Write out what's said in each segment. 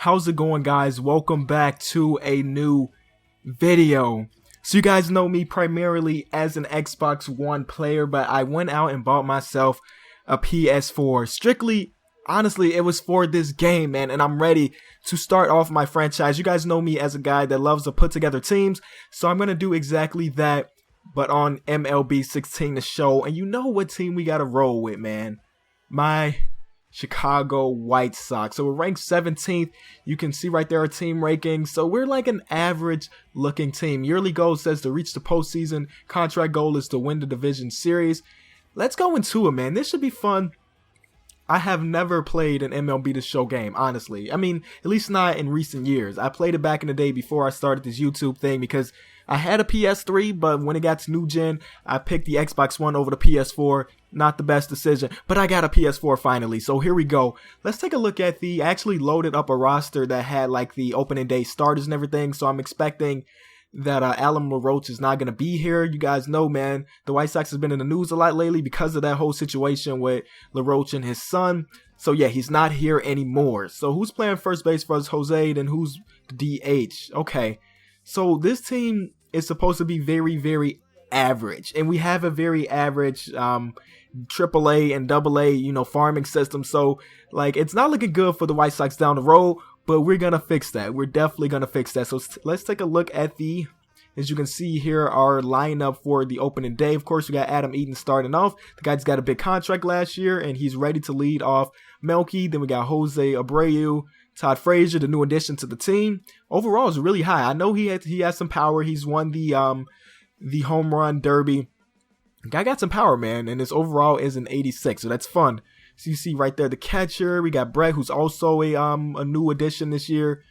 How's it going, guys? Welcome back to a new video. So you guys know me primarily as an Xbox One player, but I went out and bought myself a PS4. Strictly, honestly, it was for this game, man, and I'm ready to start off my franchise. You guys know me as a guy that loves to put together teams, so I'm going to do exactly that, but on MLB 16 the show. And you know what team we got to roll with, man. My Chicago White Sox. So we're ranked 17th. You can see right there our team ranking. So we're like an average looking team. Yearly goal says to reach the postseason. Contract goal is to win the division series. Let's go into it, man. This should be fun. I have never played an MLB The Show game, honestly. I mean, at least not in recent years. I played it back in the day before I started this YouTube thing because I had a PS3, but when it got to new gen, I picked the Xbox One over the PS4. Not the best decision, but I got a PS4 finally. So here we go. Let's take a look at I actually loaded up a roster that had like the opening day starters and everything. So I'm expecting that Alan LaRoche is not going to be here. You guys know, man, the White Sox has been in the news a lot lately because of that whole situation with LaRoche and his son. So yeah, he's not here anymore. So who's playing first base for us? Jose, then who's DH? Okay. So this team is supposed to be very, very average. And we have a very average AAA and AA, farming system. So, like, it's not looking good for the White Sox down the road. But we're going to fix that. We're definitely going to fix that. So let's take a look at as you can see here, our lineup for the opening day. Of course, we got Adam Eaton starting off. The guy's got a big contract last year, and he's ready to lead off Melky. Then we got Jose Abreu, Todd Frazier, the new addition to the team. Overall, is really high. I know he has some power. He's won the home run derby. Guy got some power, man, and his overall is an 86, so that's fun. So you see right there the catcher. We got Brett, who's also a new addition this year.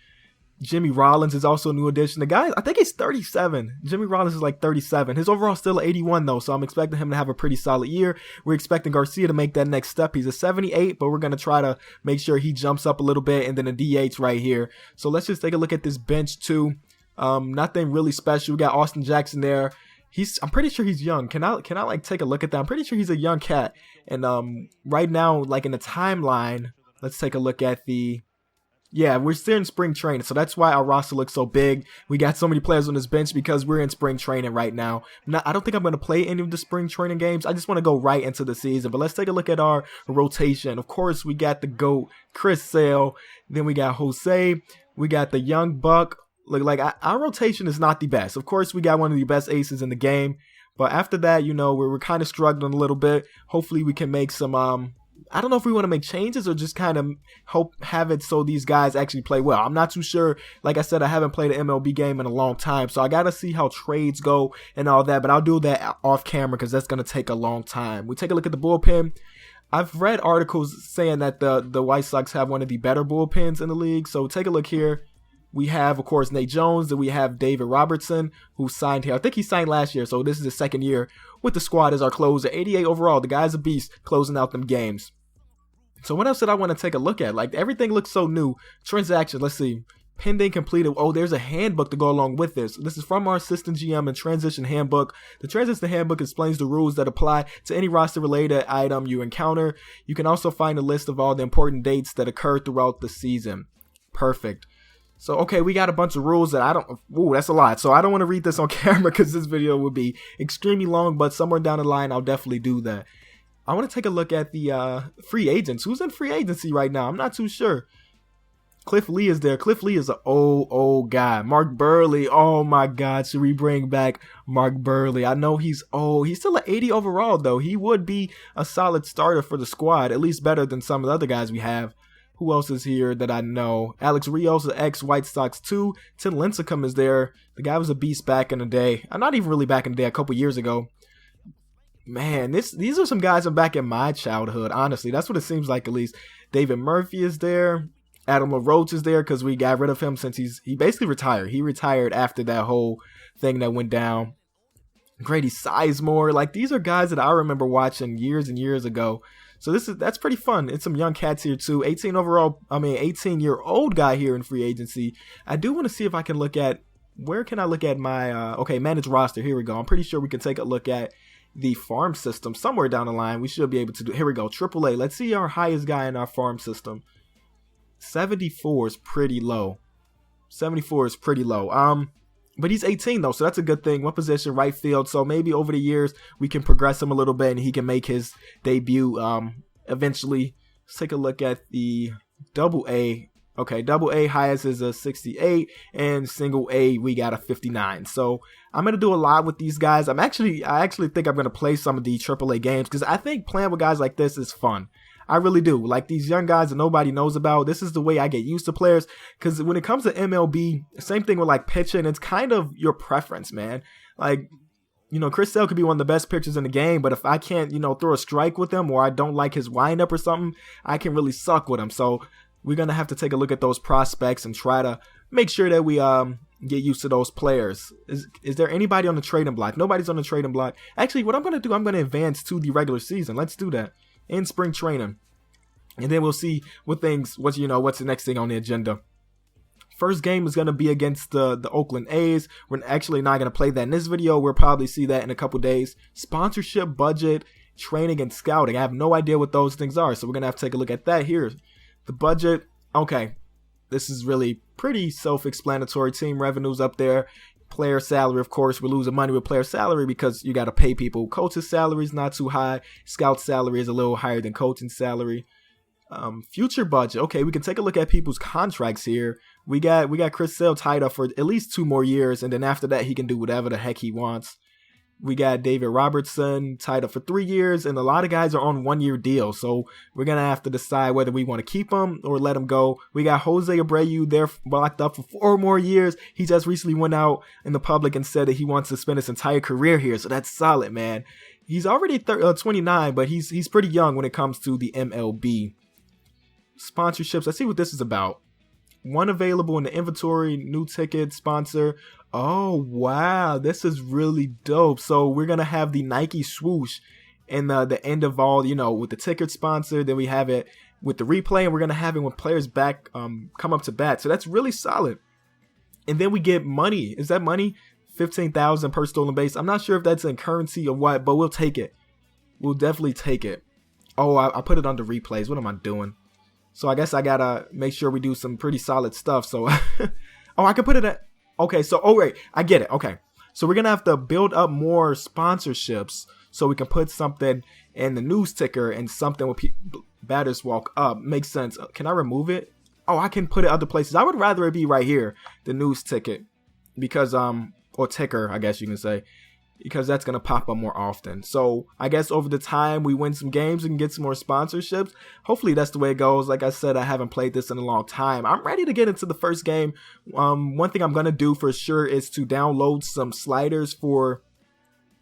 Jimmy Rollins is also a new addition. The guy, I think he's 37. Jimmy Rollins is like 37. His overall still 81 though, so I'm expecting him to have a pretty solid year. We're expecting Garcia to make that next step. He's a 78, but we're going to try to make sure he jumps up a little bit, and then a DH right here. So let's just take a look at this bench too. Nothing really special. We got Austin Jackson there. I'm pretty sure he's young. Can I like take a look at that? I'm pretty sure he's a young cat. And right now, like in the timeline, let's take a look at we're still in spring training. So that's why our roster looks so big. We got so many players on this bench because we're in spring training right now. I don't think I'm going to play any of the spring training games. I just want to go right into the season. But let's take a look at our rotation. Of course, we got the GOAT, Chris Sale. Then we got Jose. We got the young buck. Look, like our rotation is not the best. Of course, we got one of the best aces in the game. But after that, we're kind of struggling a little bit. Hopefully, we can make some, I don't know if we want to make changes or just kind of have it so these guys actually play well. I'm not too sure. Like I said, I haven't played an MLB game in a long time. So I got to see how trades go and all that. But I'll do that off camera because that's going to take a long time. We take a look at the bullpen. I've read articles saying that the White Sox have one of the better bullpens in the league. So take a look here. We have, of course, Nate Jones. Then we have David Robertson, who signed here. I think he signed last year, so this is his second year with the squad as our closer. 88 overall. The guy's a beast closing out them games. So what else did I want to take a look at? Like, everything looks so new. Transaction, let's see. Pending completed. Oh, there's a handbook to go along with this. This is from our assistant GM and transition handbook. The transition handbook explains the rules that apply to any roster-related item you encounter. You can also find a list of all the important dates that occurred throughout the season. Perfect. So, okay, we got a bunch of rules that that's a lot. So I don't want to read this on camera because this video would be extremely long, but somewhere down the line, I'll definitely do that. I want to take a look at the free agents. Who's in free agency right now? I'm not too sure. Cliff Lee is there. Cliff Lee is an old guy. Mark Burley. Oh my God. Should we bring back Mark Burley? I know he's old. He's still an 80 overall though. He would be a solid starter for the squad, at least better than some of the other guys we have. Who else is here that I know? Alex Rios, the ex-White Sox too. Tim Lincecum is there. The guy was a beast back in the day. Not even really back in the day, a couple years ago. Man, these are some guys from back in my childhood, honestly. That's what it seems like, at least. David Murphy is there. Adam LaRoche is there because we got rid of him since he basically retired. He retired after that whole thing that went down. Grady Sizemore. Like, these are guys that I remember watching years and years ago. So that's pretty fun. It's some young cats here too. 18-year-old guy here in free agency. I do want to see if I can look at, where can I look at my, manage roster. Here we go. I'm pretty sure we can take a look at the farm system somewhere down the line. We should be able to do, here we go, AAA. Let's see our highest guy in our farm system. 74 is pretty low. 74 is pretty low. But he's 18 though, so that's a good thing. One position, right field. So maybe over the years we can progress him a little bit and he can make his debut eventually. Let's take a look at the double A. Okay, double A highest is a 68 and single A we got a 59. So I'm gonna do a lot with these guys. I actually think I'm gonna play some of the AAA games because I think playing with guys like this is fun. I really do. Like these young guys that nobody knows about. This is the way I get used to players. Because when it comes to MLB, same thing with like pitching. It's kind of your preference, man. Like, you know, Chris Sale could be one of the best pitchers in the game, but if I can't, you know, throw a strike with him or I don't like his windup or something, I can really suck with him. So we're gonna have to take a look at those prospects and try to make sure that we get used to those players. Is there anybody on the trading block? Nobody's on the trading block. Actually, what I'm gonna do, I'm gonna advance to the regular season. Let's do that. In spring training, and then we'll see what's the next thing on the agenda. First game is going to be against the Oakland A's. We're actually not going to play that in this video. We'll probably see that in a couple days. Sponsorship, budget, training, and scouting. I have no idea what those things are, so we're going to have to take a look at that here. The budget, okay, this is really pretty self-explanatory. Team revenues up there. Player salary, of course, we're losing money with player salary because you got to pay people. Coach's salary is not too high. Scout salary is a little higher than coaching salary. Future budget. Okay, we can take a look at people's contracts here. We got Chris Sale tied up for at least 2 more years, and then after that, he can do whatever the heck he wants. We got David Robertson tied up for 3 years, and a lot of guys are on 1-year deals, so we're going to have to decide whether we want to keep him or let him go. We got Jose Abreu there locked up for 4 more years. He just recently went out in the public and said that he wants to spend his entire career here, so that's solid, man. He's already 29, but he's pretty young when it comes to the MLB. Sponsorships, let's see what this is about. 1 available in the inventory, new ticket, sponsor. Oh, wow, this is really dope. So we're going to have the Nike swoosh in the end of all, you know, with the ticket sponsor. Then we have it with the replay, and we're going to have it when players back come up to bat. So that's really solid. And then we get money. Is that money? 15,000 per stolen base. I'm not sure if that's in currency or what, but we'll take it. We'll definitely take it. Oh, I put it under replays. What am I doing? So I guess I got to make sure we do some pretty solid stuff. So, oh, I can put it at, okay. So, oh, wait, I get it. Okay. So we're going to have to build up more sponsorships so we can put something in the news ticker and something when batters walk up. Makes sense. Can I remove it? Oh, I can put it other places. I would rather it be right here, the news ticket, because, or ticker, I guess you can say, because that's going to pop up more often. So I guess over the time we win some games and get some more sponsorships. Hopefully that's the way it goes. Like I said, I haven't played this in a long time. I'm ready to get into the first game. One thing I'm going to do for sure is to download some sliders for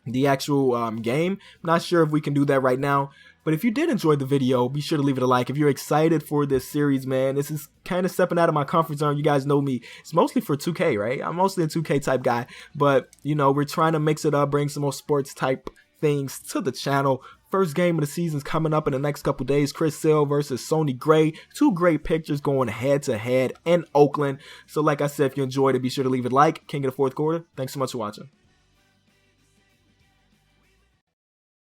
the actual game. I'm not sure if we can do that right now. But if you did enjoy the video, be sure to leave it a like. If you're excited for this series, man, this is kind of stepping out of my comfort zone. You guys know me. It's mostly for 2K, right? I'm mostly a 2K type guy. But, you know, we're trying to mix it up, bring some more sports type things to the channel. First game of the season's coming up in the next couple days. Chris Sale versus Sonny Gray. 2 great pitchers going head-to-head in Oakland. So like I said, if you enjoyed it, be sure to leave it a like. King of the fourth quarter. Thanks so much for watching.